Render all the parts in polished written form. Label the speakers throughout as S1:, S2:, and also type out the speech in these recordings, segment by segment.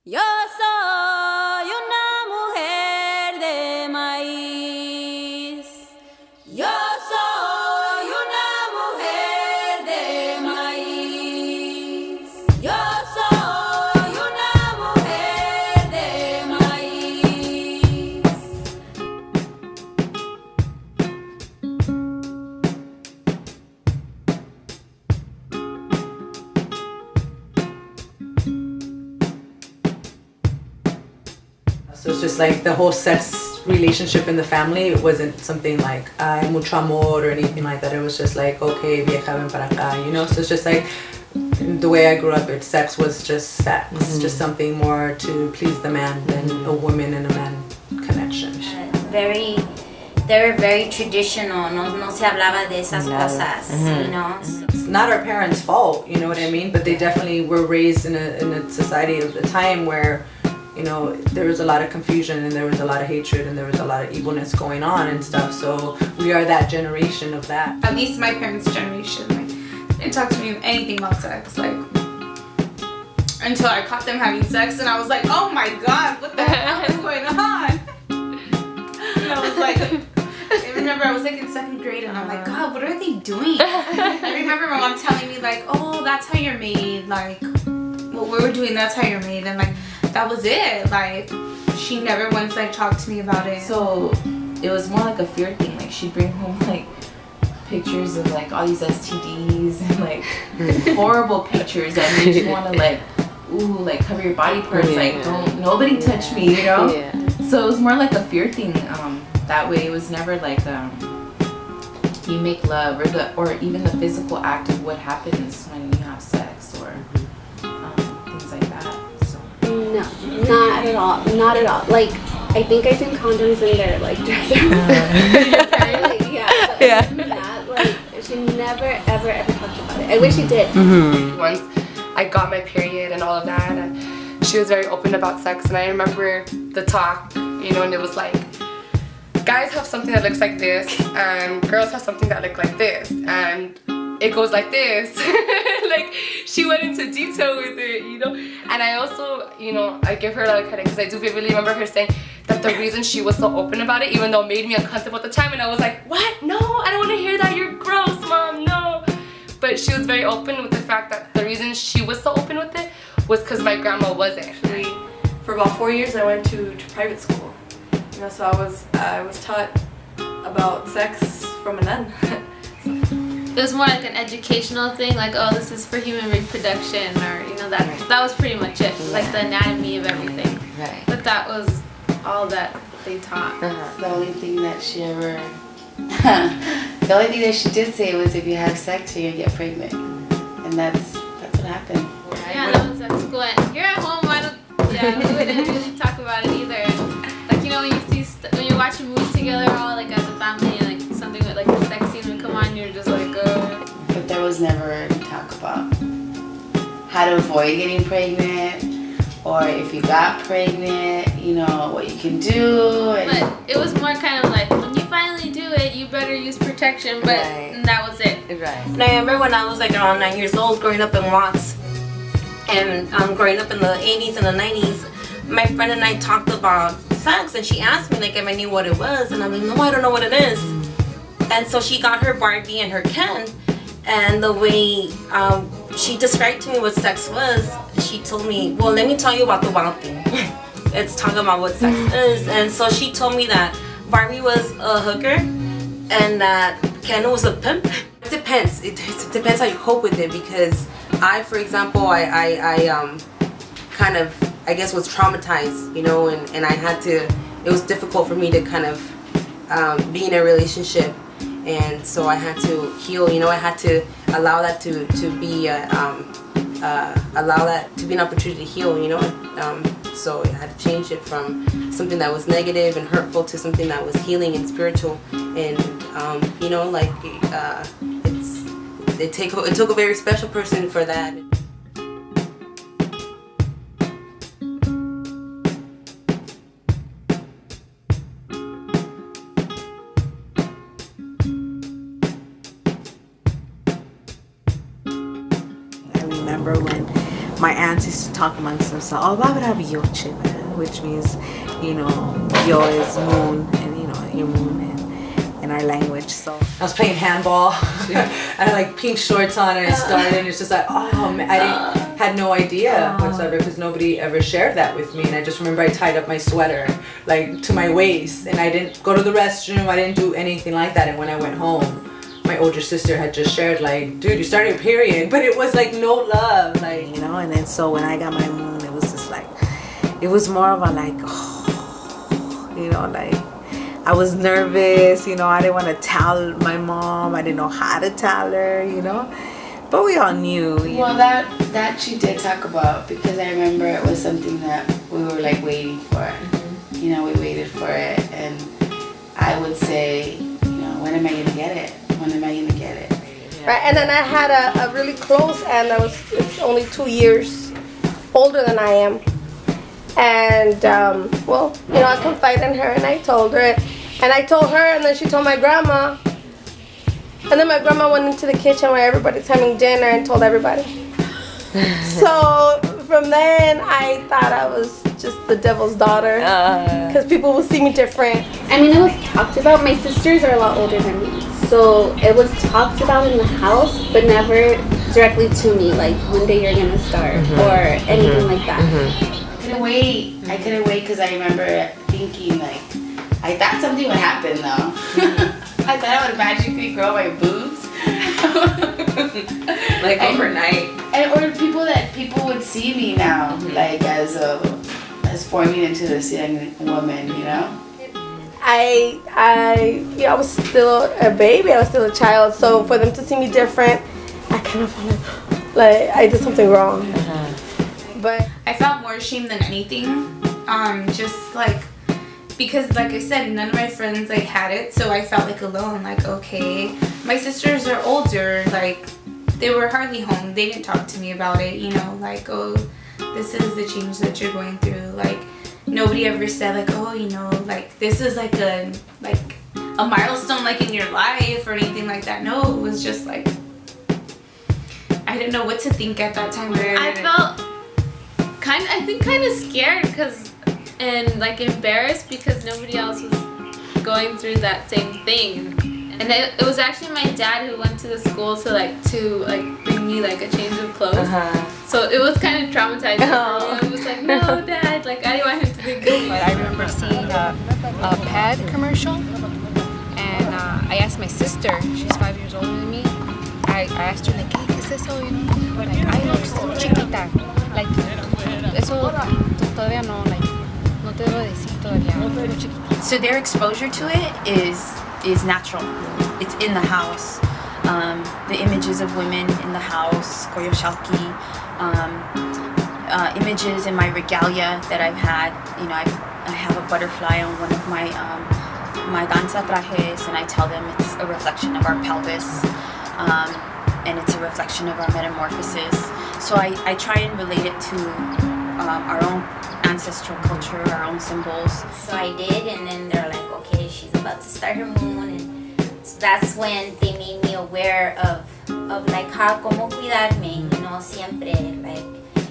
S1: Yo soy una mujer de maíz. Yo soy una mujer de maíz. Yo soy una mujer de maíz.
S2: So it's just like the whole sex relationship in the family. It wasn't something like ay, mucho amor or anything like that. It was just like, okay, vieja ven para acá, you know? So it's just like the way I grew up, sex was just sex. Just something more to please the man than a woman and a man connection.
S3: They were very traditional. No se hablaba de esas cosas, you know? So.
S2: It's not our parents' fault, you know what I mean? But they definitely were raised in a society of the time where, you know, there was a lot of confusion and there was a lot of hatred and there was a lot of evilness going on and stuff. So we are that generation of that.
S4: At least my parents' generation, like, they didn't talk to me anything about sex, like, until I caught them having sex and I was like, oh my god, what the hell is going on? And I was like, I remember I was like in 2nd grade and I'm like, God, what are they doing? I remember my mom telling me like, oh, that's how you're made, like, what we were doing, that's how you're made, and like, that was it. Like, she never once like talked to me about it.
S5: So it was more like a fear thing. Like, she'd bring home like pictures of like all these STDs and like horrible pictures that made you want to like, ooh, like cover your body parts. Like, don't nobody touch me, you know?
S6: Yeah.
S5: So it was more like a fear thing. That way, it was never like you make love or even the physical act of what happens when you have sex or things like that. So.
S6: No, not at all. Not at all. Like, I think I seen condoms in their like dresser. Apparently, yeah. But
S7: Yeah.
S6: other than that, like, she never, ever talked about it. I wish she did.
S7: Once I got my period and all of that, and she was very open about sex, and I remember the talk, you know, and it was like, guys have something that looks like this and girls have something that look like this and it goes like this. Like, she went into detail with it, you know. And I also, you know, I give her a lot of credit because I do vividly remember her saying that the reason she was so open about it, even though it made me uncomfortable at the time, and I was like, what? No, I don't want to hear that, you're gross, mom, no. But she was very open with the fact that the reason she was so open with it was because my grandma wasn't.
S8: For about 4 years I went to private school. You know, so I was taught about sex from a nun.
S9: It was more like an educational thing, like, oh, this is for human reproduction, or, you know, that was pretty much it, like the anatomy of everything.
S5: Right.
S9: But that was all that they taught.
S10: The only thing that she ever, the only thing that she did say was if you have sex, you're gonna get pregnant, and that's what happened.
S9: Yeah, that was at school. And you're at home, we wouldn't really talk about it either. Like, you know, when when you're watching movies together, all like as a family, and like something with like the sex scene would come on, you're just like,
S10: But there was never any talk about how to avoid getting pregnant, or if you got pregnant, you know, what you can do.
S9: But it was more kind of like, when you finally do it, you better use protection, but and that was it.
S3: Right. And I remember when I was like around 9 years old, growing up in Watts, and growing up in the 80s and the 90s, my friend and I talked about sex, and she asked me like if I knew what it was, and I'm like, no, I don't know what it is. And so she got her Barbie and her Ken, and the way she described to me what sex was, she told me, well, let me tell you about the wild thing. It's talking about what sex is. And so she told me that Barbie was a hooker and that Ken was a pimp.
S11: It depends. It depends how you cope with it, because for example, I kind of, I guess, was traumatized, you know, and I had to, it was difficult for me to kind of be in a relationship, and so I had to heal, you know, I had to allow that to be allow that to be an opportunity to heal, you know. So I had to change it from something that was negative and hurtful to something that was healing and spiritual, and you know, like it took a very special person for that.
S2: I remember when my aunts used to
S12: talk amongst themselves. Oh, babravioche, which means, you know, yo is moon, and you know, your moon in our language. So
S2: I was playing handball. I had like pink shorts on and I started and it's just like, oh man, had no idea whatsoever because nobody ever shared that with me. And I just remember I tied up my sweater like to my waist and I didn't go to the restroom. I didn't do anything like that. And when I went home, my older sister had just shared like, dude, you started your period, but it was like no love, like,
S12: you know. And then so when I got my moon, it was just like, it was more of a like, oh, you know, like I was nervous, you know. I didn't want to tell my mom. I didn't know how to tell her, you know. But we all knew.
S10: Well, that she did talk about because I remember it was something that we were like waiting for. Mm-hmm. You know, we waited for it, and I would say, you know, when am I gonna get it? When am I gonna get it?
S13: Yeah. Right, and then I had a really close aunt that it's only 2 years older than I am. And, well, you know, I confided in her and I told her. And I told her and then she told my grandma. And then my grandma went into the kitchen where everybody's having dinner and told everybody. So from then I thought I was just the devil's daughter. Because people would see me different.
S6: I mean, it was talked about. My sisters are a lot older than me. So it was talked about in the house, but never directly to me. Like, one day you're going to start or anything like that.
S10: I couldn't wait because I remember thinking like, I thought something would happen though. I thought I would magically grow my boobs.
S2: like overnight.
S10: And or people would see me now, like as forming into this young woman, you know.
S13: I was still a baby. I was still a child. So for them to see me different, I kind of felt like I did something wrong.
S4: But I felt more ashamed than anything, just like, because like I said, none of my friends like had it, so I felt like alone, like, okay, my sisters are older, like, they were hardly home, they didn't talk to me about it, you know, like, oh, this is the change that you're going through, like, nobody ever said like, oh, you know, like, this is like a milestone, like, in your life, or anything like that. No, it was just like, I didn't know what to think at that time.
S9: I felt kind of scared and like embarrassed because nobody else was going through that same thing. And it was actually my dad who went to the school to bring me like a change of clothes. So it was kind of traumatizing. It was like, no, Dad, like I didn't want him to be good.
S14: But I remember seeing a pad commercial, and I asked my sister, she's 5 years older than me. I asked her like, ¿qué es eso? You know, like, ay no, chiquita, like, eso todavía no, like, no te debo decir todavía, muy chiquita.
S15: So their exposure to it is natural. It's in the house. The images of women in the house, koyoshalki, images in my regalia that I've had. You know, I have a butterfly on one of my danza trajes, and I tell them it's a reflection of our pelvis, and it's a reflection of our metamorphosis. So I try and relate it to our own ancestral culture, our own symbols.
S16: So I did, and then they're like, okay, she's about to start her moon, and so that's when they made me aware of like how como cuidarme, you know, siempre, like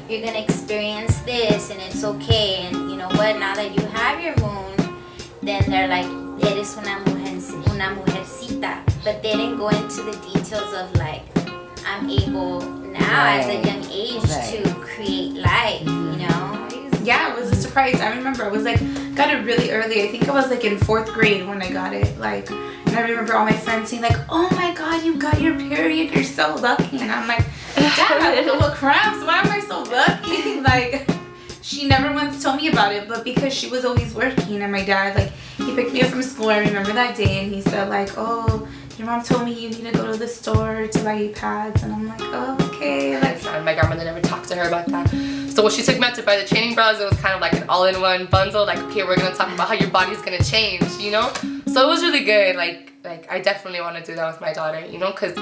S16: you're gonna experience this and it's okay, and you know what, now that you have your moon, then they're like, eres una mujercita, but they didn't go into the details of like, I'm able now as a young age to create life, you know?
S4: Yeah, it was a surprise. I remember I was like, got it really early. I think I was like in 4th grade when I got it. Like, and I remember all my friends saying like, oh my God, you got your period. You're so lucky. And I'm like, Dad, I have little cramps. Why am I so lucky? Like, she never once told me about it, but because she was always working, and my dad, like, he picked me up from school. I remember that day, and he said like, oh, your mom told me you need to go to the store to buy you pads, and I'm like, oh, okay. Like,
S7: my grandmother never talked to her about that. So when she took me out to buy the training bras, it was kind of like an all-in-one bundle. Like, okay, we're gonna talk about how your body's gonna change, you know. So it was really good. Like I definitely want to do that with my daughter, you know, because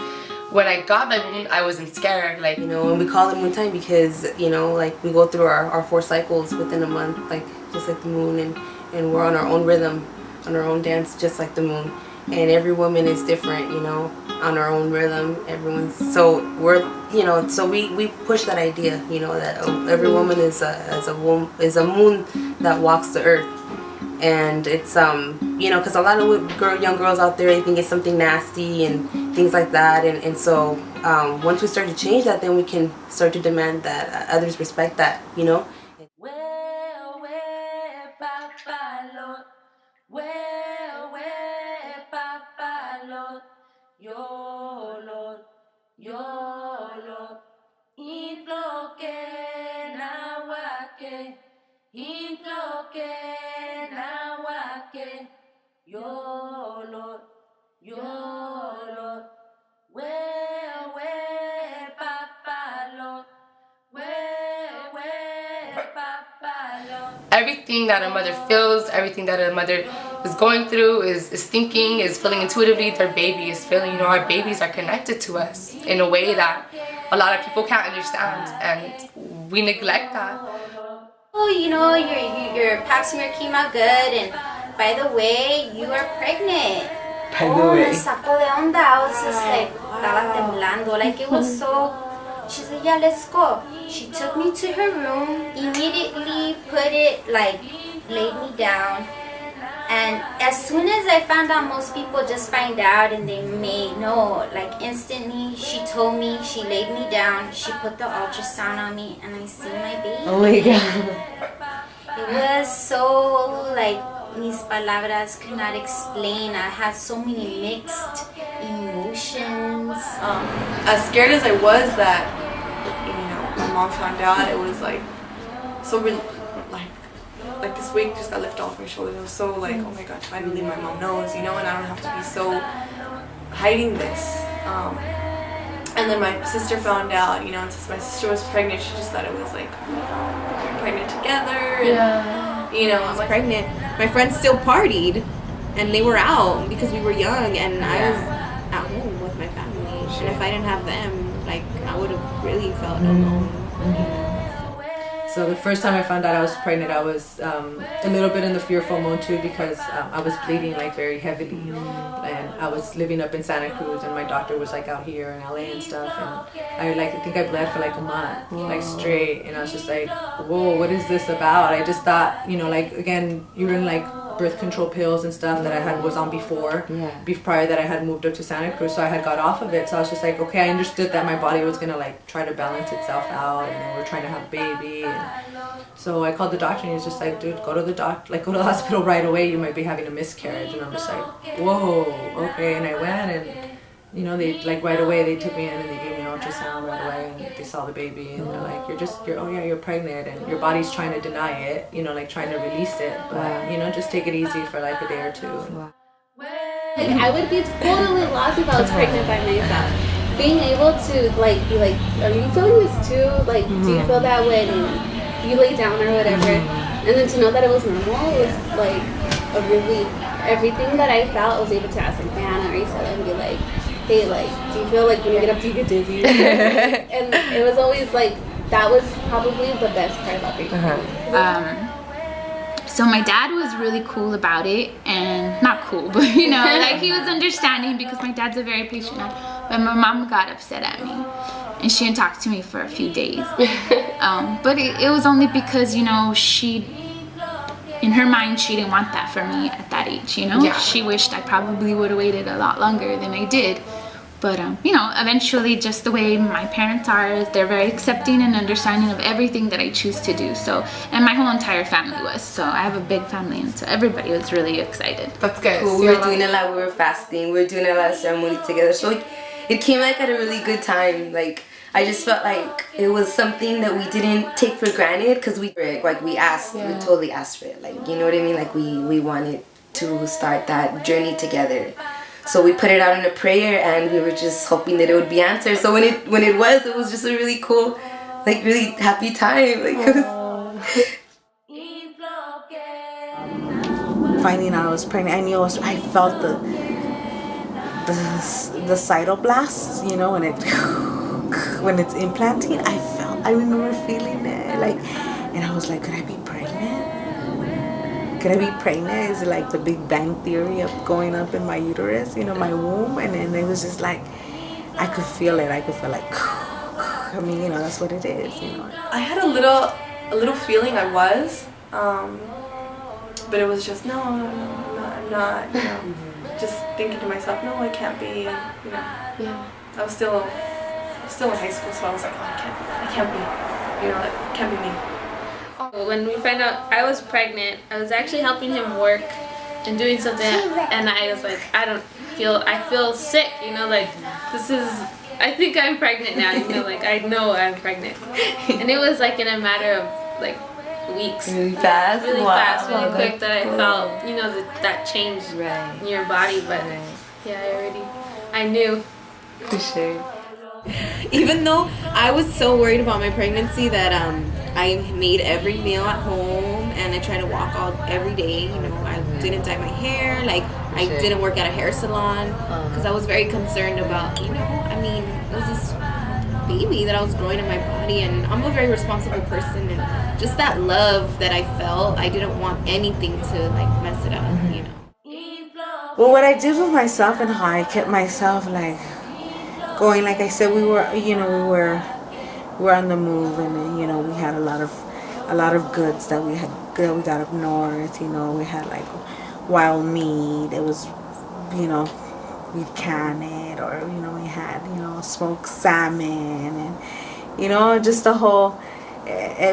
S7: when I got my moon, I wasn't scared. Like,
S11: you know, and we call it moon time because, you know, like we go through our 4 cycles within a month, like just like the moon, and we're on our own rhythm, on our own dance, just like the moon. and every woman is different, you know, on our own rhythm. Everyone's so we're, you know, so we push that idea, you know, that every woman is a moon that walks the earth. And it's you know, because a lot of young girls out there, they think it's something nasty and things like that, and so once we start to change that, then we can start to demand that others respect that, you know.
S7: Everything that a mother feels, everything that a mother is going through, is thinking, is feeling intuitively, their baby is feeling. You know, our babies are connected to us in a way that a lot of people can't understand, and we neglect that.
S16: Oh, you know, your pap smear came out good, and by the way, you are pregnant. Me sacó de onda. I was just like, estaba temblando. Like, it was so. She said, yeah, let's go. She took me to her room, immediately put it, like, laid me down. And as soon as I found out, most people just find out and they may know. Like, instantly, she told me, she laid me down, she put the ultrasound on me, and I see my baby.
S12: Oh my God.
S16: It was so, like, mis palabras could not explain. I had so many mixed emotions.
S8: As scared as I was that, you know, my mom found out, it was like so like this weight just got lifted off my shoulders. It was so like, oh my god, finally my mom knows, you know, and I don't have to be so hiding this. And then my sister found out, you know, and since my sister was pregnant, she just thought it was like, we're pregnant together. And, you know,
S17: I was pregnant. My friends still partied, and they were out because we were young, and I was at home with my family. And if I didn't have them, like, I would have really felt alone.
S2: So the first time I found out I was pregnant, I was a little bit in the fearful mode too, because I was bleeding like very heavily, and I was living up in Santa Cruz, and my doctor was like out here in LA and stuff, and I think I bled for like a month, like straight, and I was just like, whoa, what is this about? I just thought, you know, like, again, you're in like birth control pills and stuff that I was on before prior that I had moved up to Santa Cruz, so I had got off of it. So I was just like, okay, I understood that my body was gonna like try to balance itself out, and then we're trying to have a baby. And so I called the doctor, and he was just like, dude, go to the hospital right away, you might be having a miscarriage. And I'm just like, whoa, okay. And I went, and you know, they like right away they took me in and they gave me an ultrasound right away, and they saw the baby, and they're like, you're pregnant, and your body's trying to deny it, you know, like trying to release it, but you know, just take it easy for like a day or two.
S6: Like, I would be totally lost if I was pregnant by myself. Being able to like be like, are you feeling this too? Like, do you feel that when you lay down or whatever? And then to know that it was normal was like a really, everything that I felt, I was able to ask like Hannah or Isabella and be like, hey, like, do you feel like when you get up, do you get dizzy? And it was always like, that was probably the best part about being
S4: So my dad was really cool about it, and not cool, but you know, like he was understanding because my dad's a very patient man. But my mom got upset at me, and she didn't talk to me for a few days. But it was only because, you know, in her mind, she didn't want that for me at that age, you know? She wished I probably would have waited a lot longer than I did. But, you know, eventually, just the way my parents are, they're very accepting and understanding of everything that I choose to do. So, and my whole entire family was. So I have a big family, and so everybody was really excited.
S7: That's good.
S11: Cool. We were doing a lot. We were fasting. We were doing a lot of ceremony together. So like, it came like at a really good time. Like, I just felt like it was something that we didn't take for granted, because we asked, we totally asked for it. Like, you know what I mean? Like, we wanted to start that journey together. So we put it out in a prayer, and we were just hoping that it would be answered. So when it was just a really cool, like, really happy time. Like, it was.
S12: Finding out I was pregnant, I felt the cytoblasts, you know, when it's implanting. I remember feeling it, like, and I was like, could I be pregnant? could I be pregnant? Is it like the Big Bang Theory of going up in my uterus, you know, my womb? And then it was just like, I could feel it. I could feel like, I mean, you know, that's what it is, you know.
S8: I had a little feeling I was, but it was just, no, I'm not, you know. Just thinking to myself, no, I can't be, and, you know.
S7: Yeah.
S8: I was still in high school, so I was like, oh, I can't be, you know, that can't be me.
S9: When we found out I was pregnant, I was actually helping him work and doing something, and I was like, I feel sick, you know, like, I think I'm pregnant now, you know, like, I know I'm pregnant. And it was like in a matter of like weeks.
S5: Really fast?
S9: Really
S5: Wow.
S9: fast, really quick that
S5: Cool.
S9: I felt, you know, that change in your body, but yeah, I knew.
S5: For sure.
S17: Even though I was so worried about my pregnancy that I made every meal at home and I tried to walk out every day. You know, I didn't dye my hair. Like, I didn't work at a hair salon because I was very concerned about, you know, I mean, it was this baby that I was growing in my body, and I'm a very responsible person, and just that love that I felt, I didn't want anything to like mess it up, you know.
S12: Well, what I did with myself and how I kept myself like going, like I said, we were on the move, and you know, we had a lot of goods that we got up north. You know, we had like wild meat. It was, you know, we'd can it, or you know, we had, you know, smoked salmon, and you know, just the whole.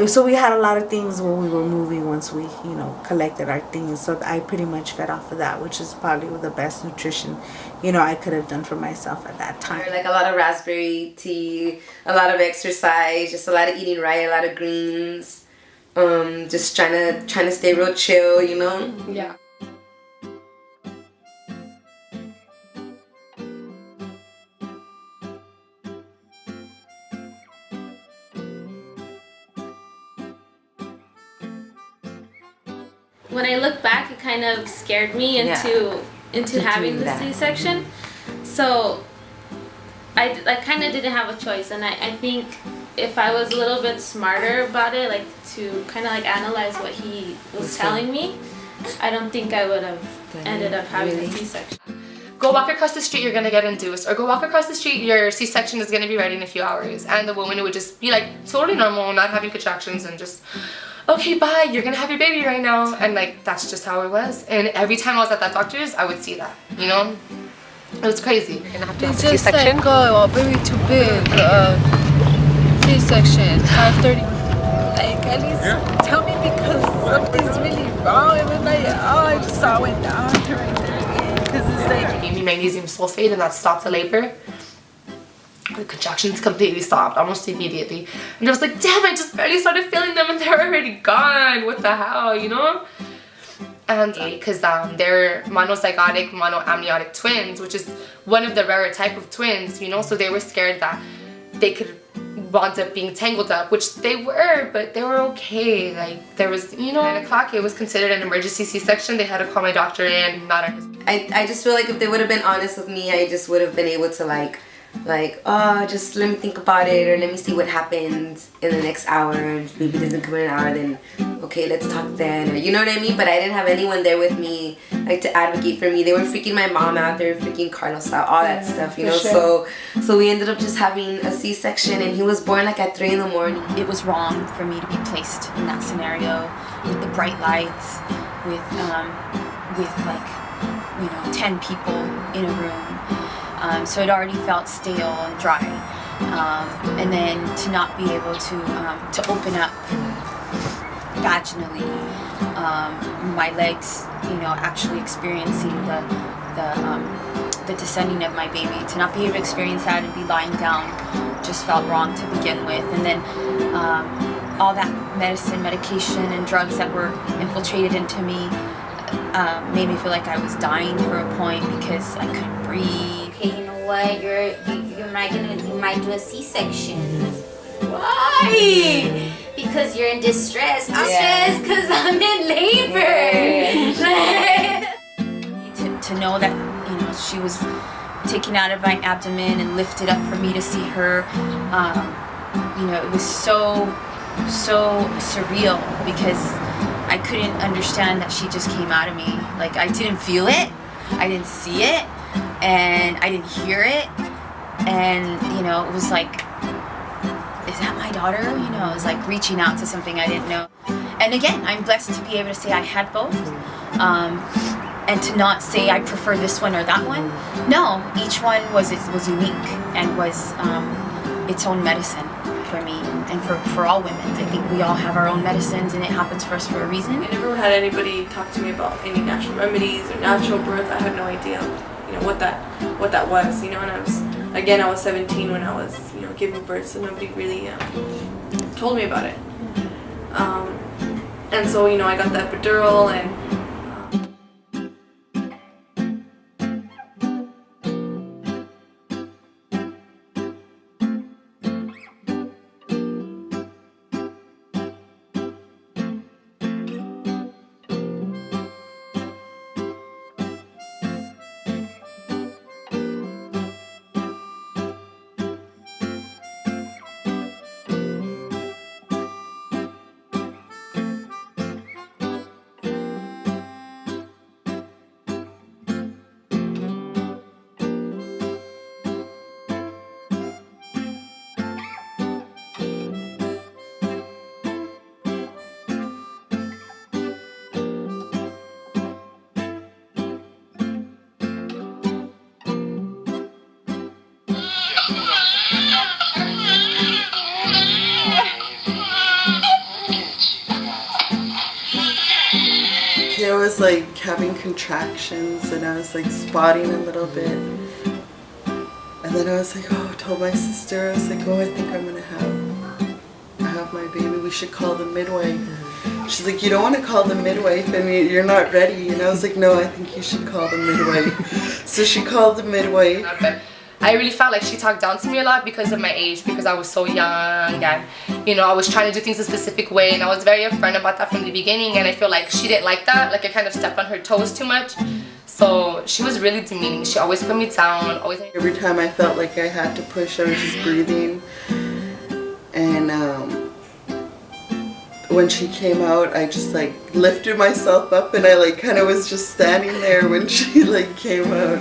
S12: So we had a lot of things when we were moving once we, you know, collected our things. So I pretty much fed off of that, which is probably the best nutrition, you know, I could have done for myself at that time.
S11: Like a lot of raspberry tea, a lot of exercise, just a lot of eating right, a lot of greens, just trying to stay real chill, you know?
S7: Yeah.
S9: When I look back, it kind of scared me into having the C-section. So I kind of didn't have a choice, and I think if I was a little bit smarter about it, like to kind of like analyze what he was telling me, I don't think I would have ended up having the C-section.
S7: Go walk across the street, you're gonna get induced. Or go walk across the street, your C-section is gonna be ready in a few hours. And the woman would just be like totally normal, not having contractions, and just, okay, bye, you're gonna have your baby right now. And like, that's just how it was. And every time I was at that doctor's, I would see that, you know? It was crazy. You're gonna have to have a C-section.
S14: Like, oh, baby too big, C-section, 5:30. Like, at least tell me because something's really wrong. And then I just saw it down right there. Because it's like,
S7: They gave me magnesium sulfate, and that stopped the labor. The contractions completely stopped almost immediately. And I was like, damn, I just barely started feeling them and they're already gone. What the hell, you know? And because they're monozygotic, monoamniotic twins, which is one of the rarer type of twins, you know? So they were scared that they could wound up being tangled up, which they were, but they were okay. Like, there was, you know, 9 o'clock, it was considered an emergency C-section. They had to call my doctor in, not our...
S11: I just feel like if they would have been honest with me, I just would have been able to like, oh, just let me think about it, or let me see what happens in the next hour, and if baby doesn't come in an hour, then okay, let's talk then, or you know what I mean? But I didn't have anyone there with me, like, to advocate for me. They were freaking my mom out, they were freaking Carlos out, all that stuff, you know? So we ended up just having a C-section, and he was born like at 3 in the morning.
S15: It was wrong for me to be placed in that scenario with the bright lights, with like, you know, 10 people in a room. So it already felt stale and dry. And then to not be able to open up vaginally, my legs, you know, actually experiencing the descending of my baby, to not be able to experience that and be lying down just felt wrong to begin with. And then all that medication and drugs that were infiltrated into me made me feel like I was dying for a point because I couldn't breathe.
S16: Okay, you know what? You might do a C-section. Why? Because you're in distress. I'm stressed because I'm in labor.
S15: To know that, you know, she was taken out of my abdomen and lifted up for me to see her, you know, it was so surreal because I couldn't understand that she just came out of me. Like, I didn't feel it, I didn't see it, and I didn't hear it. And, you know, it was like, is that my daughter? You know, it was like reaching out to something I didn't know. And again, I'm blessed to be able to say I had both. And to not say I prefer this one or that one. No, each one was unique and was its own medicine for me and for all women. I think we all have our own medicines, and it happens for us for a reason.
S8: I never had anybody talk to me about any natural remedies or natural birth. I had no idea, you know, what that was, you know. And I was 17 when I was, you know, giving birth, so nobody really told me about it. And so, you know, I got the epidural and.
S18: I was like having contractions and I was like spotting a little bit, and then I was like, oh, I told my sister, I was like, oh, I think I'm gonna have my baby, we should call the midwife. She's like, you don't want to call the midwife, I mean, you're not ready. And I was like, no, I think you should call the midwife. So she called the midwife.
S7: I really felt like she talked down to me a lot because of my age, because I was so young, and you know, I was trying to do things a specific way, and I was very upfront about that from the beginning, and I feel like she didn't like that. Like, I kind of stepped on her toes too much. So she was really demeaning. She always put me down, always.
S18: Every time I felt like I had to push, I was just breathing. And when she came out, I just like lifted myself up, and I like kind of was just standing there when she like came out.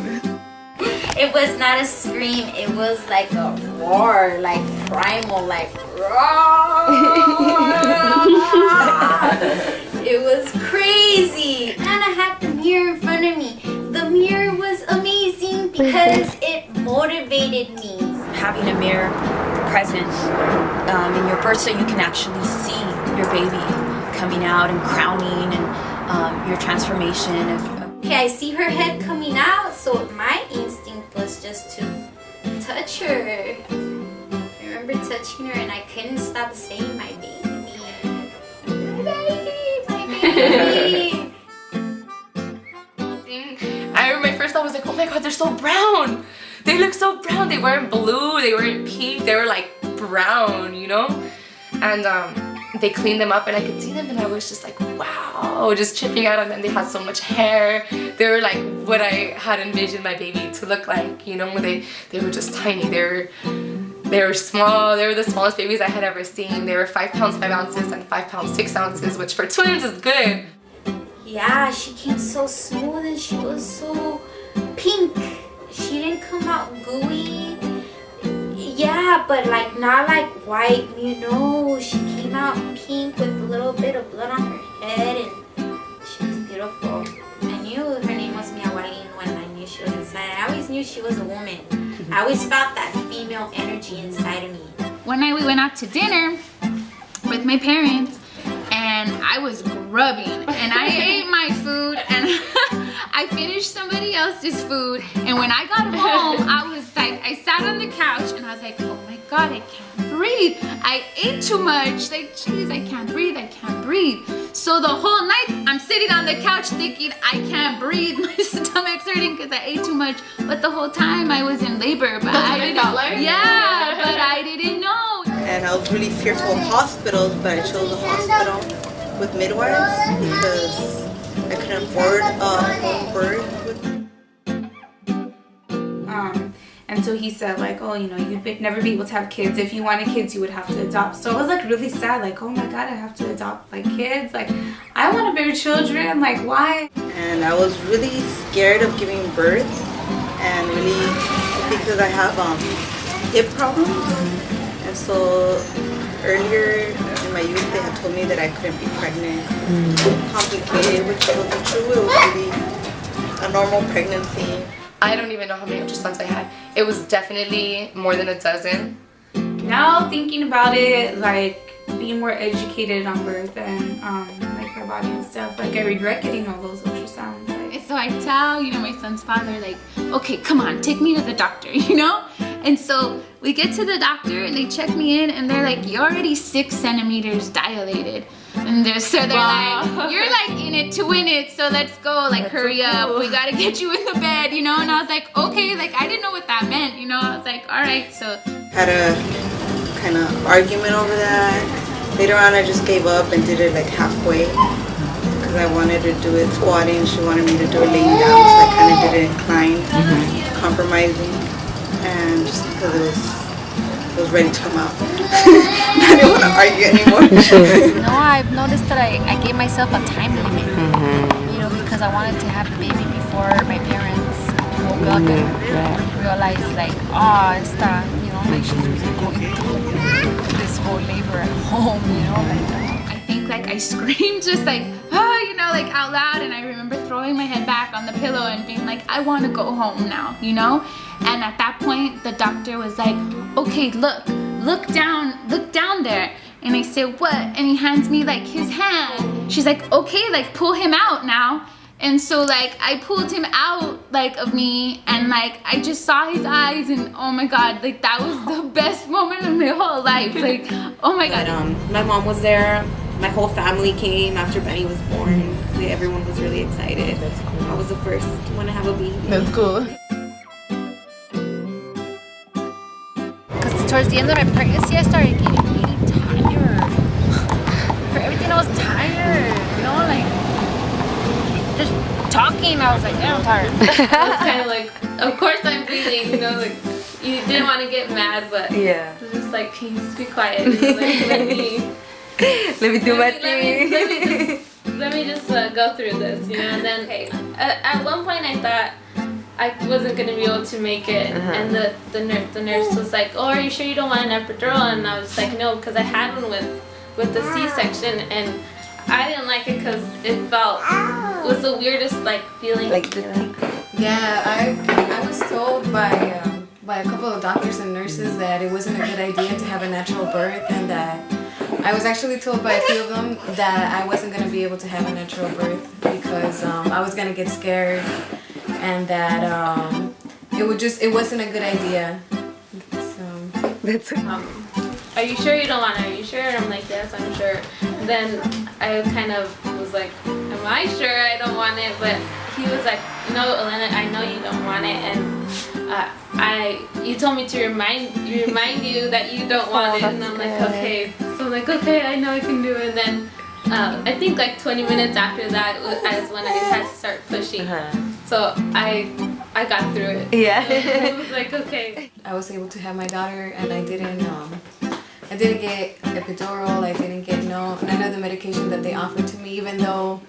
S16: It was not a scream, it was like a roar, like primal, like roar. It was crazy. And I had the mirror in front of me. The mirror was amazing because it motivated me.
S15: Having a mirror present in your birth so you can actually see your baby coming out and crowning and your transformation of.
S16: Okay, I see her head coming out, so my instinct was just to touch her. I remember touching her and I couldn't stop saying, my baby, my baby, my baby.
S7: I remember my first thought was like, oh my god, they're so brown. They look so brown. They weren't blue, they weren't pink, they were like brown, you know? And they cleaned them up and I could see them and I was just like, wow, just tripping out on them. They had so much hair. They were like what I had envisioned my baby to look like, you know? They were just tiny. They were small. They were the smallest babies I had ever seen. They were 5 pounds 5 ounces and 5 pounds 6 ounces, which for twins is good.
S16: Yeah, she came so smooth and she was so pink. She didn't come out gooey. Yeah, but like not like white, you know. She came out pink with a little bit of blood on her head, and she was beautiful. I knew her name was Miawalin when I knew she was inside. I always knew she was a woman. I always felt that female energy inside of me.
S9: One night we went out to dinner with my parents, and I was grubbing, and I ate my food, and I finished somebody else's food, and when I got home, I was like, I sat on the couch, and I was like, oh my god, I can't breathe. I ate too much. Like, jeez, I can't breathe, I can't breathe. So the whole night, I'm sitting on the couch thinking, I can't breathe. My stomach's hurting because I ate too much. But the whole time I was in labor. But I didn't, yeah, but I didn't know.
S19: And I was really fearful of hospitals, but I chose a hospital with midwives because I couldn't afford a home birth.
S4: And so he said like, oh, you know, you'd never be able to have kids. If you wanted kids, you would have to adopt. So I was like really sad, like, oh my god, I have to adopt like kids. Like, I I want to bear children. Like, why?
S19: And I was really scared of giving birth, and really because I have hip problems. And so earlier in my youth, they had told me that I couldn't be pregnant. Complicated, which wasn't true. It was really a normal pregnancy.
S7: I don't even know how many ultrasounds I had. It was definitely more than a dozen.
S4: Now thinking about it, like being more educated on birth and like my body and stuff, like I regret getting all those ultrasounds. Like,
S9: So I tell, my son's father, like, okay, come on, take me to the doctor, And so we get to the doctor and they check me in and they're like, you're already 6 centimeters dilated. And they're like, you're like in it to win it, so let's go, like hurry up, we gotta get you in the bed, And I was like, okay, like I didn't know what that meant, I was like, all right, so.
S19: Had a kind of argument over that. Later on, I just gave up and did it like halfway because I wanted to do it squatting. She wanted me to do it laying down, so I kind of did it inclined, compromising, and just because it was ready to come out. I didn't want to argue anymore.
S15: I've noticed that I gave myself a time limit, because I wanted to have the baby before my parents woke up and realized like, like she's really going through this whole labor at home,
S9: I think like I screamed just like, like out loud, and I remember throwing my head back on the pillow and being like, I want to go home now, And at that point, the doctor was like, okay, look down there. And I said, what? And he hands me like his hand. She's like, okay, like pull him out now. And so like I pulled him out like of me, and like I just saw his eyes, and oh my god, like that was the best moment of my whole life. Like, oh my god.
S17: My mom was there. My whole family came after Benny was born. Everyone was really excited. That's cool. I was the first one to have a baby.
S5: That's cool.
S15: because towards the end of my pregnancy, I started getting really tired. For everything, I was tired. Like just talking, I was like, I'm tired.
S9: I was kind of like, of course I'm bleeding, like you didn't want to get mad, but
S5: yeah,
S9: it was just like, can you just be quiet? Like, let me
S5: do my thing.
S9: Let me just go through this, And then at one point I thought I wasn't gonna be able to make it, and the nurse was like, "Oh, are you sure you don't want an epidural?" And I was like, "No," because I had one with the C-section, and I didn't like it because it was the weirdest feeling.
S20: Yeah, I was told by a couple of doctors and nurses that it wasn't a good idea to have a natural birth, and that I was actually told by a few of them that I wasn't going to be able to have a natural birth because I was going to get scared, and that it wasn't a good idea. So
S9: are you sure you don't want it? Are you sure? And I'm like, yes, I'm sure. And then I kind of was like, am I sure I don't want it? But he was like, no, Elena, I know you don't want it, and you told me to remind you that you don't want it, and I'm like, okay. So I'm like, okay, I know I can do it. And then I think 20 minutes after that is when I had to start pushing. So I got through it.
S20: Yeah.
S9: So I was like, okay.
S20: I was able to have my daughter, and I didn't get epidural. I didn't get none of the medication that they offered to me, even though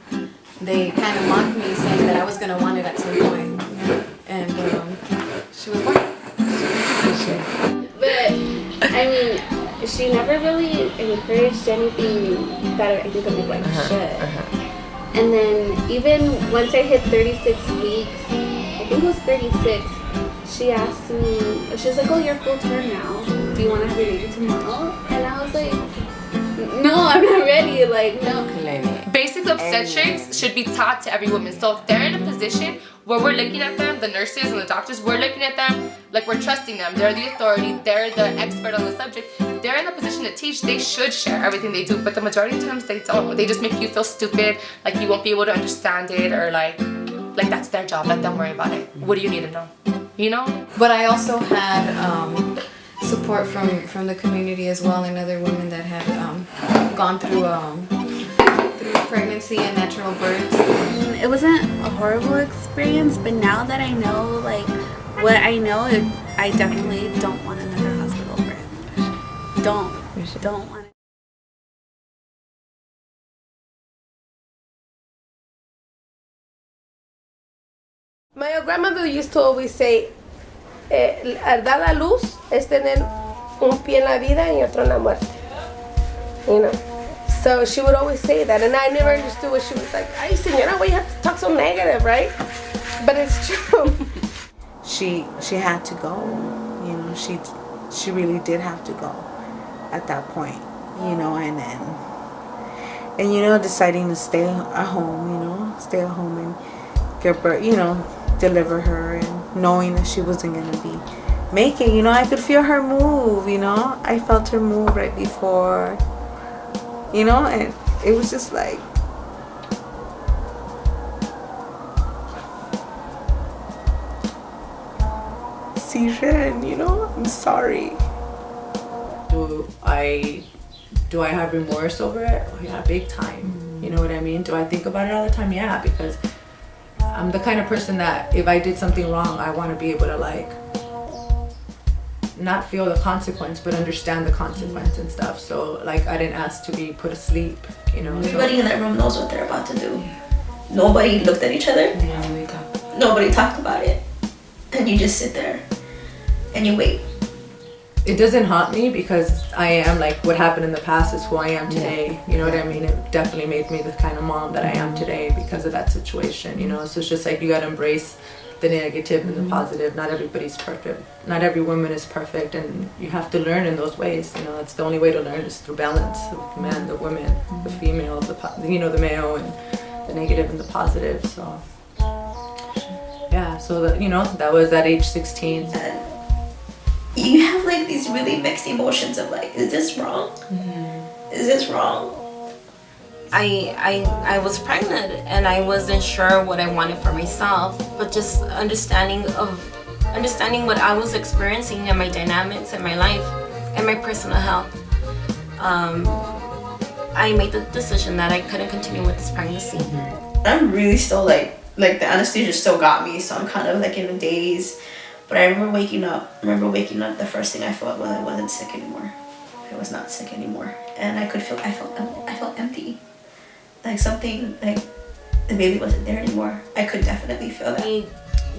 S20: they kind of mocked me, saying that I was gonna want it at some point. And she was born.
S6: But I mean, she never really encouraged anything that I think of me should. And then even once I hit 36 weeks, I think it was 36, she asked me, she's like, oh, you're full term now. Do you want to have your baby tomorrow? And I was like, no, I'm not ready. No.
S7: Basic obstetrics should be taught to every woman. So if they're in a position where we're looking at them, the nurses and the doctors, we're looking at them like we're trusting them. They're the authority. They're the expert on the subject. They're in a position to teach. They should share everything they do. But the majority of times they don't. They just make you feel stupid, like you won't be able to understand it, or like that's their job. Let them worry about it. What do you need to know?
S20: But I also had support from the community as well, and other women that had gone through pregnancy and natural birth.
S6: It wasn't a horrible experience, but now that I know what I know, I definitely don't want another hospital birth. Don't want it.
S13: My grandmother used to always say, dar la luz es tener un pie en la vida y otro en la muerte. You know? So she would always say that, and I never understood what she was like. Ay, señora, why you have to talk so negative, right? But it's true.
S12: She had to go. You know, she really did have to go at that point. You know, and you know, deciding to stay at home. You know, stay at home and give birth. You know, deliver her, and knowing that she wasn't gonna make it. You know, I could feel her move. You know, I felt her move right before. You know, and it was just like, Siren, you know, I'm sorry.
S2: Do I have remorse over it? Oh yeah, big time. You know what I mean? Do I think about it all the time? Yeah, because I'm the kind of person that if I did something wrong, I want to be able to like not feel the consequence, but understand the consequence and stuff. So like I didn't ask to be put asleep, you know.
S21: Everybody in that room knows what they're about to do. Nobody looked at each other. Nobody talked about it. And you just sit there and you wait.
S2: It doesn't haunt me because I am like what happened in the past is who I am today. You know what I mean? It definitely made me the kind of mom that I am today because of that situation, you know. So it's just like you gotta embrace the negative and the positive. Not everybody's perfect. Not every woman is perfect, and you have to learn in those ways. You know, that's the only way to learn is through balance of the man, the woman, the female, the male, and the negative and the positive. So yeah, so that, you know, that was at age 16.
S21: You have like these really mixed emotions of like, is this wrong? Is this wrong?
S3: I was pregnant and I wasn't sure what I wanted for myself, but just understanding what I was experiencing and my dynamics in my life and my personal health, I made the decision that I couldn't continue with this pregnancy.
S21: I'm really still like the anesthesia still got me, so I'm kind of like in a daze. But I remember waking up. The first thing I felt was I wasn't sick anymore. I was not sick anymore, and I felt empty. Like something, like the baby wasn't there anymore. I could definitely feel that.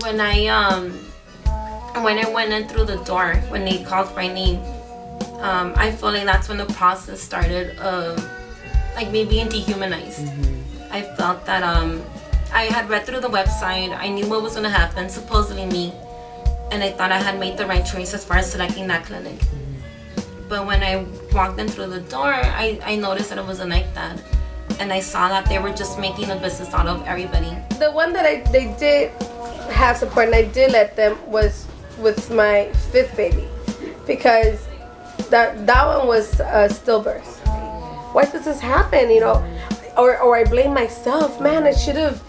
S3: When I went in through the door, when they called my name, I feel like that's when the process started of like me being dehumanized. I felt that I had read through the website, I knew what was gonna happen, supposedly me, and I thought I had made the right choice as far as selecting that clinic. But when I walked in through the door, I noticed that it wasn't like that. And I saw that they were just making a business out of everybody.
S13: The one that they did have support and I did let them was with my 5th baby, because that one was stillbirth. Why does this happen, you know? Or I blame myself. Man, I should have,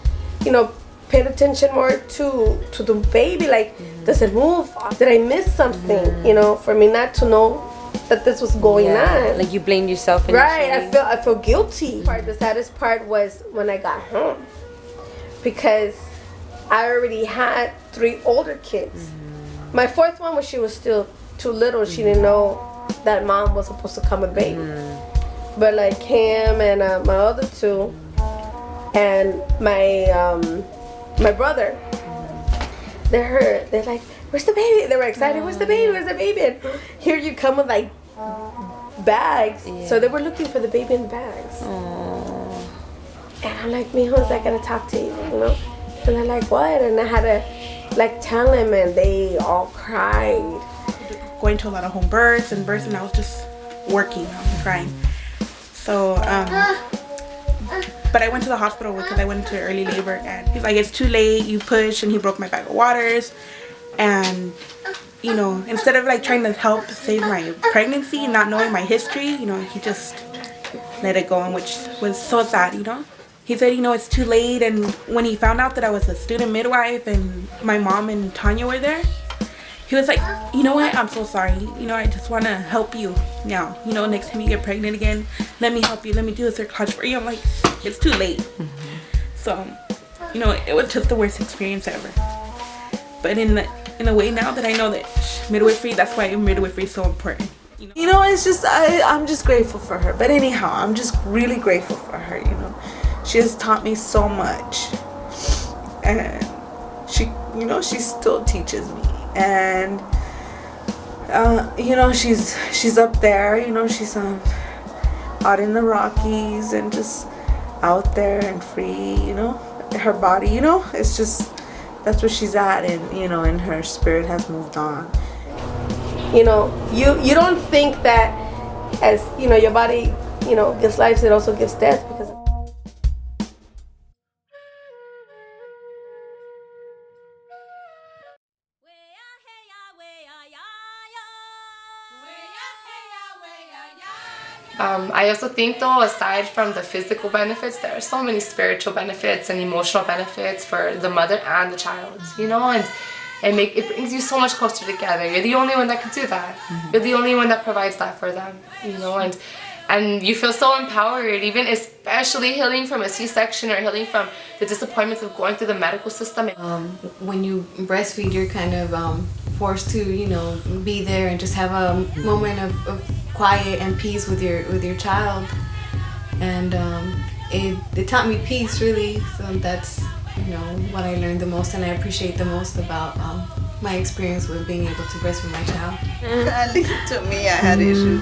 S13: you know, paid attention more to the baby. Like, does it move? Did I miss something? You know, for me not to know that this was going on.
S17: Like you blamed yourself.
S13: Right, I feel guilty. The saddest part was when I got home, because I already had 3 older kids. My 4th one, she was still too little. She didn't know that mom was supposed to come with baby. But like him and my other 2 and my brother, they're like, where's the baby? They were excited, where's the baby? Where's the baby? And here you come with like bags. So they were looking for the baby in the bags. And I'm like, mijo's, I gotta talk to you, you know? And they're like, what? And I had to like tell them, and they all cried.
S22: Going to a lot of home births, and I was just working, I was crying. So, but I went to the hospital because I went into early labor, and he's like, it's too late, you push, and he broke my bag of waters. And, you know, instead of like trying to help save my pregnancy, not knowing my history, you know, he just let it go, and which was so sad, you know. He said, you know, it's too late. And when he found out that I was a student midwife and my mom and Tanya were there, he was like, you know what, I'm so sorry. You know, I just want to help you now. You know, next time you get pregnant again, let me help you. Let me do a cerclage for you. I'm like, it's too late. So, you know, it was just the worst experience ever. But in a way now that I know that midwifery, that's why midwifery is so important.
S12: You know, it's just, I'm just grateful for her. But anyhow, I'm just really grateful for her, you know. She has taught me so much. And she, you know, she still teaches me. And you know, she's up there, you know, she's out in the Rockies and just out there and free, you know, her body, you know, it's just, that's where she's at, and you know, and her spirit has moved on.
S13: You know, you don't think that as, you know, your body, you know, gives life, it also gives death, because
S7: I also think though, aside from the physical benefits, there are so many spiritual benefits and emotional benefits for the mother and the child, you know, and it brings you so much closer together. You're the only one that can do that. You're the only one that provides that for them, you know, and you feel so empowered, even especially healing from a C-section or healing from the disappointments of going through the medical system.
S20: When you breastfeed, you're kind of forced to, you know, be there and just have a moment of quiet and peace with your child, and it taught me peace, really. So that's, you know, what I learned the most, and I appreciate the most about my experience with being able to breastfeed my child.
S19: At least to me, I had issues.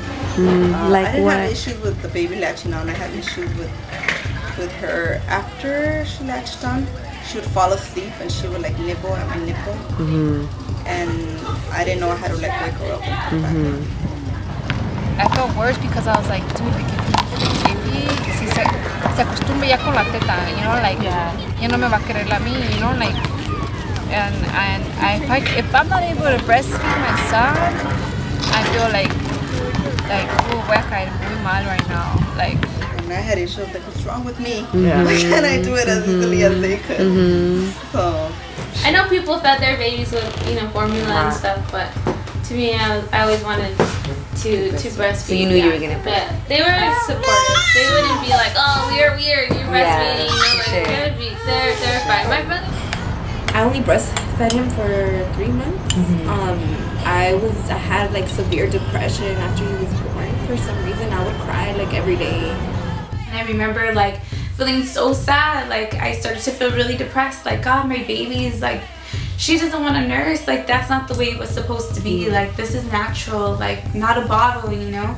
S12: Like
S19: I didn't
S12: what?
S19: have issues with the baby latching on. I had issues with her after she latched on. She would fall asleep and she would like nibble at my nipple, and I didn't know how to like wake her up and put her back.
S14: I felt worse because I was like, dude, like if se acostumbre ya con la teta, you know, like, ya no me va a querer a mí, you know, like, and if I'm not able to breastfeed my son, I feel like, oh, voy a caer muy mal right now, like.
S19: And I had issues like, what's wrong with me? Why can't I do it as easily as they could? So.
S9: I know people fed their babies with, you know, formula and stuff, but to me, I always wanted to breastfeed.
S11: So you knew you were gonna breastfeed.
S9: But they were supportive. They wouldn't be like, "Oh, we're weird. You're breastfeeding." You know, like they would be, they're fine. My brother.
S17: I only breastfed him for 3 months. I had like severe depression after he was born. For some reason, I would cry like every day.
S4: And I remember like feeling so sad. Like I started to feel really depressed. Like, God, my baby is like, she doesn't want to nurse. Like, that's not the way it was supposed to be. Like, this is natural. Like, not a bottle, you know?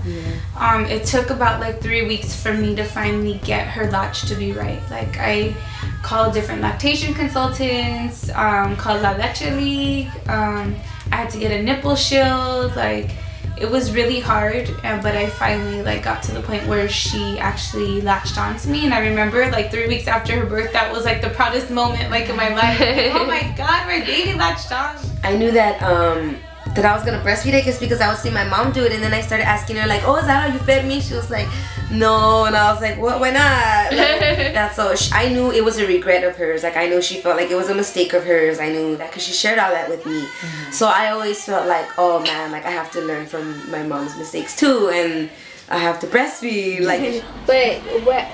S4: It took about like 3 weeks for me to finally get her latch to be right. Like, I called different lactation consultants, called La Leche League. I had to get a nipple shield. Like, it was really hard, but I finally like got to the point where she actually latched on to me. And I remember like 3 weeks after her birth, that was like the proudest moment like in my life. Like, oh my God, my baby latched on.
S11: I knew that that I was gonna breastfeed, I guess, because I would see my mom do it, and then I started asking her like, "Oh, is that how you fed me?" She was like, "No," and I was like, "What? Why not?" Like, that's so. I knew it was a regret of hers. Like, I know she felt like it was a mistake of hers. I knew that because she shared all that with me. So I always felt like, oh man, like I have to learn from my mom's mistakes too, and I have to breastfeed. Like,
S6: but what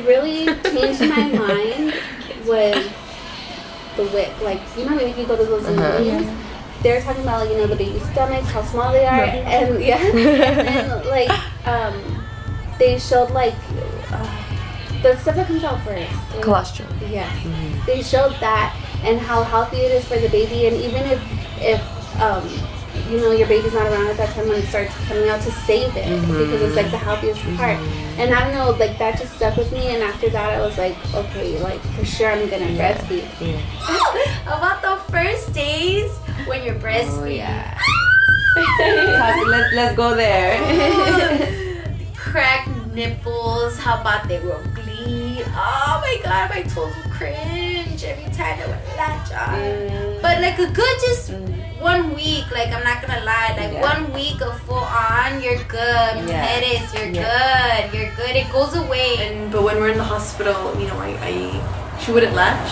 S6: really changed my mind was the width. Like, you know when you go to those movies, they're talking about, you know, the baby's stomachs, how small they are, and and then like they showed like the stuff that comes out first.
S7: Cholesterol.
S6: Yes. They showed that and how healthy it is for the baby, and even if you know, your baby's not around at that time when it starts coming out, to save it because it's like the healthiest part. And I don't know, like that just stuck with me, and after that I was like, okay, like for sure I'm gonna breastfeed.
S16: About the first days when you're breastfeeding.
S11: let's go there.
S16: Cracked nipples, how about they will bleed? Oh my God, my toes would cringe every time they would latch on. But like a good just 1 week, like I'm not gonna lie, like 1 week of full on, you're good. Mujeres, you're good. You're good. It goes away.
S8: But when we're in the hospital, you know, she wouldn't latch.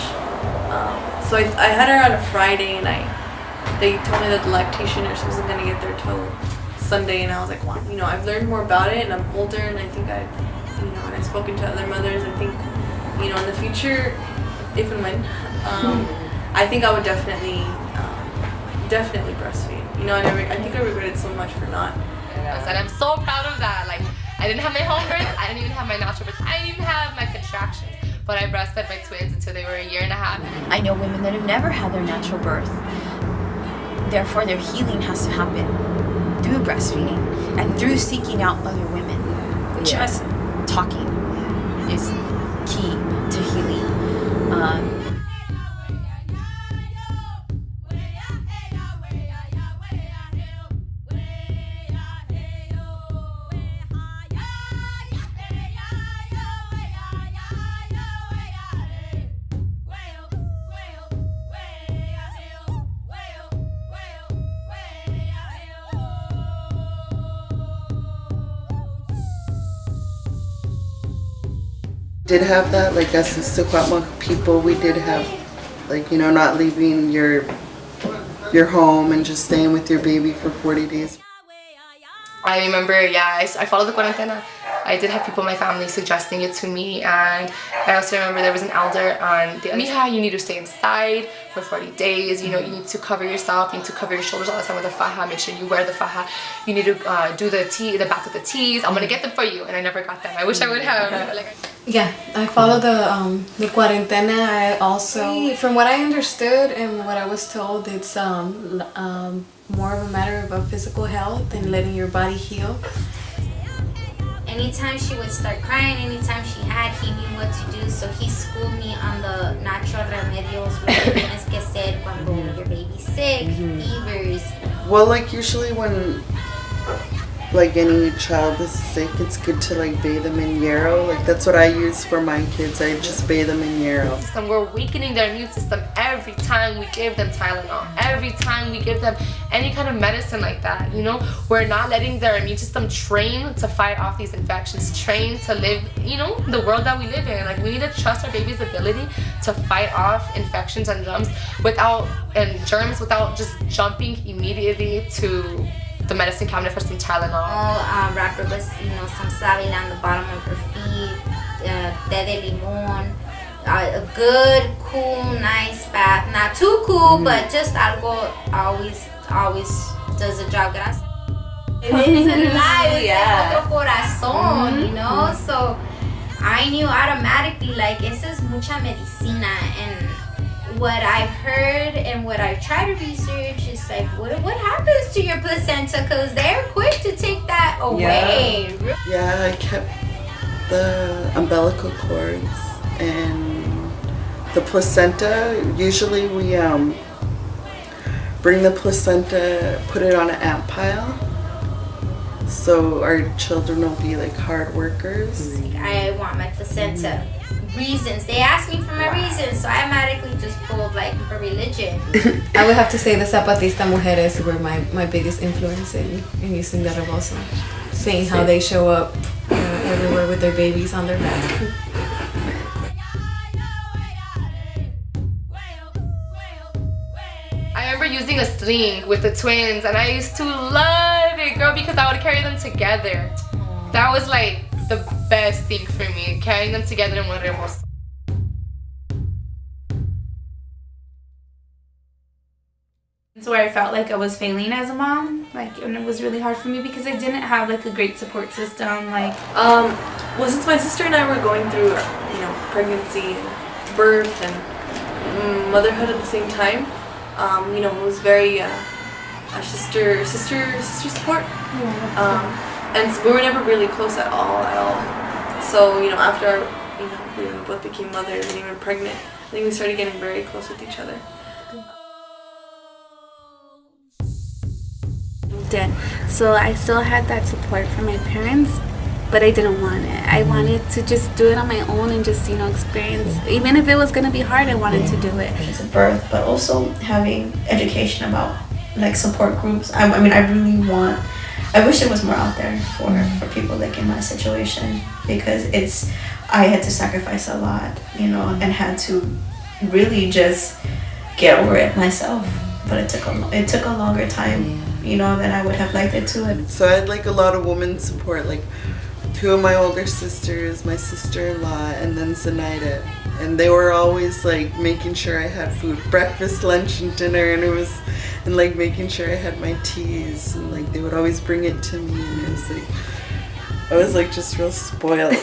S8: So I had her on a Friday, and they told me that the lactation nurse wasn't gonna get there till Sunday, and I was like, wow, you know, I've learned more about it, and I'm older, and I think you know, and I've spoken to other mothers. I think, you know, in the future, if and when, I think I would definitely breastfeed. You know, I think I regretted so much for not.
S7: And I'm so proud of that. Like, I didn't have my home birth, I didn't even have my natural birth, I didn't even have my contractions. but I breastfed my twins until they were 1.5 years.
S15: I know women that have never had their natural birth. Therefore, their healing has to happen through breastfeeding and through seeking out other women. Just talking is key to healing.
S18: Did have that, like us as Sukwatma people, we did have, like, you know, not leaving your home and just staying with your baby for 40 days.
S7: I remember, I followed the quarantena. I did have people in my family suggesting it to me, and I also remember there was an elder on the Mija, you need to stay inside for 40 days, you know, you need to cover yourself, you need to cover your shoulders all the time with a faja, make sure you wear the faja, you need to do the back of the teas, I'm gonna get them for you, and I never got them. I wish I would have.
S20: Yeah, I follow the quarantena. I also, from what I understood and what I was told, it's more of a matter of physical health and letting your body heal.
S16: Anytime she would start crying, anytime she had, he knew what to do. So he schooled me on the natural remedios, what tienes que hacer cuando your baby's sick, fevers.
S18: Well, like usually when like any child is sick, it's good to like bathe them in yarrow. Like that's what I use for my kids. I just bathe them in yarrow.
S7: We're weakening their immune system every time we give them Tylenol, every time we give them any kind of medicine like that, you know? We're not letting their immune system train to fight off these infections, train to live, you know, the world that we live in. Like we need to trust our baby's ability to fight off infections and germs without just jumping immediately to the medicine cabinet for some Tylenol.
S16: Wrap her with, some savila on the bottom of her feet, té de limón, a good, cool, nice bath. Not too cool, but just algo always does the job. Gracias. It's alive, it's otro corazón, you know? So I knew automatically, like, esa es mucha medicina, and what I've heard and what I've tried to research is like, what happens to your placenta? Because they're quick to take that away.
S18: Yeah, I kept the umbilical cords and the placenta. Usually we bring the placenta, put it on an ant pile, so our children will be like hard workers.
S16: I want my placenta. Reasons. They asked me for my reasons, so I automatically just pulled like for religion.
S20: I would have to say the Zapatista mujeres were my biggest influence in using the rebozo. Seeing how they show up everywhere with their babies on their back.
S7: I remember using a sling with the twins, and I used to love it, girl, because I would carry them together. That was like the best thing for me, carrying them together in one rebozo.
S4: It's where I felt like I was failing as a mom, and it was really hard for me because I didn't have like a great support system.
S8: Well, since my sister and I were going through, pregnancy and birth and motherhood at the same time, it was very sister support. And so we were never really close at all. So, after, we both became mothers and even pregnant, I think we started getting very close with each other.
S6: So I still had that support from my parents, but I didn't want it. I wanted to just do it on my own and just, experience. Even if it was going to be hard, I wanted to do it.
S21: It's a birth, but also having education about like support groups. I wish it was more out there for people like in my situation, because I had to sacrifice a lot, and had to really just get over it myself. But it took a longer time, than I would have liked it to.
S18: So I had like a lot of women support, like 2 of my older sisters, my sister-in-law, and then Zenaida. And they were always like making sure I had food, breakfast, lunch, and dinner, and like making sure I had my teas, and like they would always bring it to me, and it was like, I was like just real spoiled.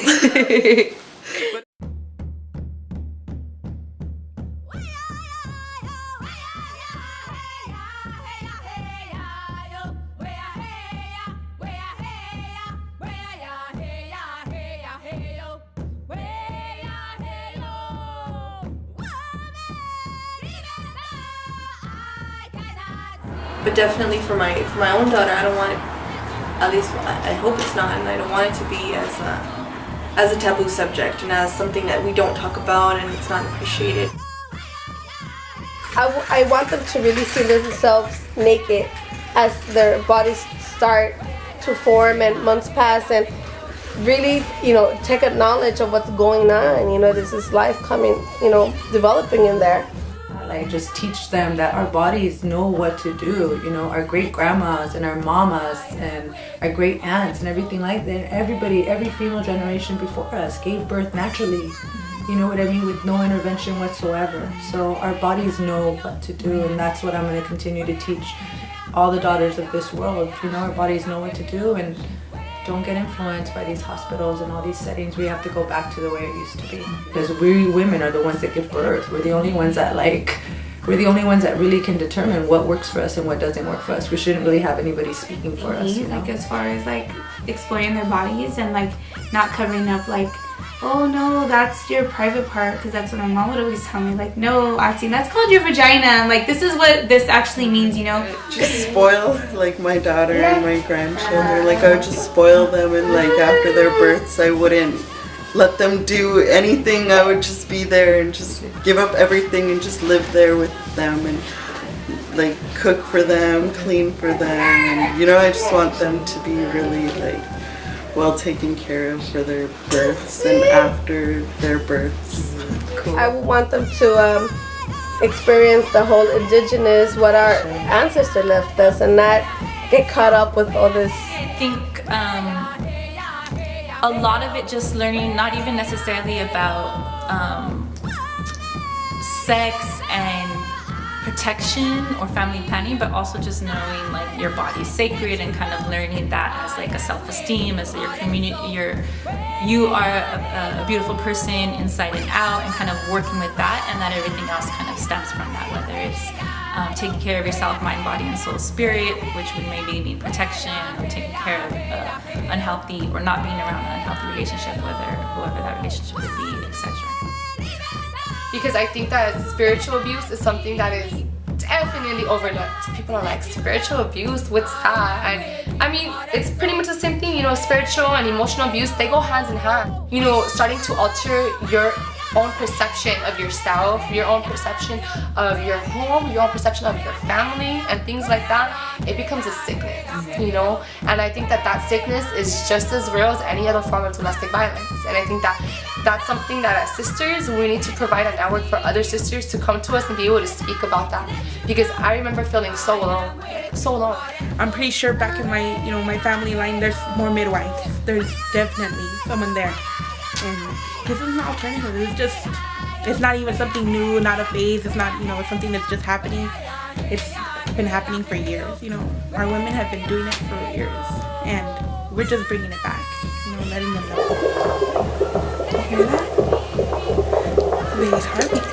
S8: But definitely for my own daughter, I don't want it. At least I hope it's not, and I don't want it to be as a taboo subject and as something that we don't talk about and it's not appreciated.
S13: I want them to really see themselves naked as their bodies start to form and months pass, and really, take a knowledge of what's going on. This is life coming, developing in there.
S2: Like, just teach them that our bodies know what to do. Our great grandmas and our mamas and our great aunts and everything like that. Every female generation before us gave birth naturally. You know what I mean? With no intervention whatsoever. So our bodies know what to do, and that's what I'm going to continue to teach all the daughters of this world. Our bodies know what to do, and don't get influenced by these hospitals and all these settings. We have to go back to the way it used to be. Because we women are the ones that give birth. We're the only ones that really can determine what works for us and what doesn't work for us. We shouldn't really have anybody speaking for us.
S4: Like, as far as like exploring their bodies and like not covering up, like, oh no, that's your private part, because that's what my mom would always tell me. Like, no, Auntie, that's called your vagina. And like, this is what this actually means,
S18: Just spoil like my daughter and my grandchildren. Like, I would just spoil them, and like after their births, I wouldn't let them do anything. I would just be there and just give up everything and just live there with them and like cook for them, clean for them. And I just want them to be really like well taken care of for their births and after their births. Cool.
S13: I want them to experience the whole indigenous, what our ancestors left us, and not get caught up with all this.
S1: I think a lot of it just learning, not even necessarily about sex and protection or family planning, but also just knowing like your body's sacred and kind of learning that as like a self-esteem, as your community, you are a beautiful person inside and out, and kind of working with that, and that everything else kind of stems from that, whether it's taking care of yourself, mind, body, and soul, spirit, which would maybe mean protection, or taking care of unhealthy or not being around an unhealthy relationship, whoever that relationship would be, etc.
S7: Because I think that spiritual abuse is something that is definitely overlooked. People are like, spiritual abuse, what's that? And I mean, it's pretty much the same thing, spiritual and emotional abuse, they go hands in hand. Starting to alter your own perception of yourself, your own perception of your home, your own perception of your family, and things like that, it becomes a sickness, And I think that sickness is just as real as any other form of domestic violence. And I think that's something that as sisters, we need to provide a network for other sisters to come to us and be able to speak about that. Because I remember feeling so alone.
S22: I'm pretty sure back in my, my family line, there's more midwives. There's definitely someone there. And this is an alternative. It's not even something new, not a phase. It's not, it's something that's just happening. It's been happening for years. Our women have been doing it for years, and we're just bringing it back. Letting them know. Do you hear that? The baby's heartbeat.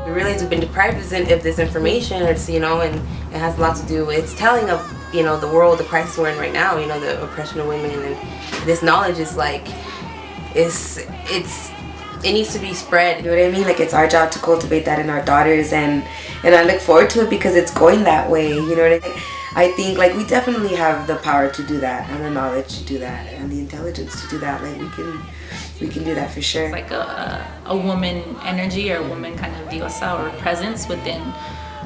S11: We realize we've been deprived of this information. It's and it has a lot to do with, it's telling of the world, the crisis we're in right now, the oppression of women, and this knowledge is like it needs to be spread. You know what I mean? Like, it's our job to cultivate that in our daughters, and I look forward to it because it's going that way. You know what I mean? I think like we definitely have the power to do that, and the knowledge to do that, and the intelligence to do that. Like, we can do that for sure.
S1: It's like a woman energy, or a woman kind of diosa or presence within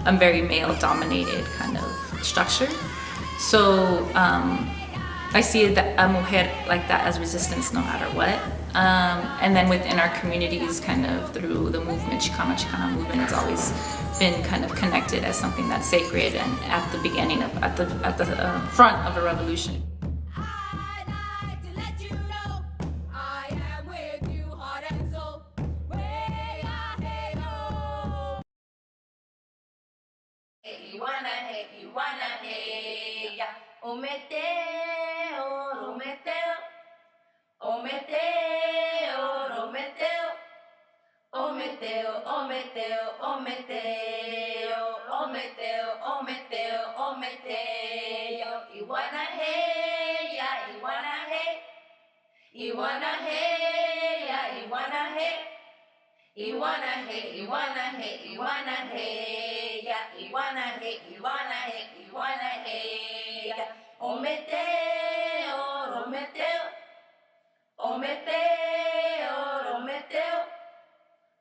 S1: a very male dominated kind of structure. So I see that a mujer like that as resistance no matter what. And then within our communities, kind of through the movement, Chicana movement, it's always been kind of connected as something that's sacred and at the beginning of, at the front of a revolution.
S5: iguana hey, iguana hey, iguana hey, ya, iguana hey, iguana hey, iguana hey, ya. Ometeo, Ometeo, Ometeo, Ometeo,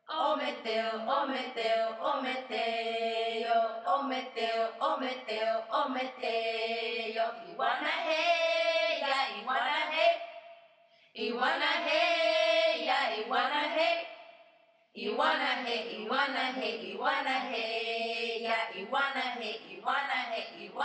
S5: Ometeo, Ometeo, Ometeo, Ometeo, Ometeo, Ometeo, iguana hey, ya, iguana hey, iguana hey, ya, iguana hey. Iguana hey, iguana hey, iguana hey, ya, iguana hey, iguana hey, iguana.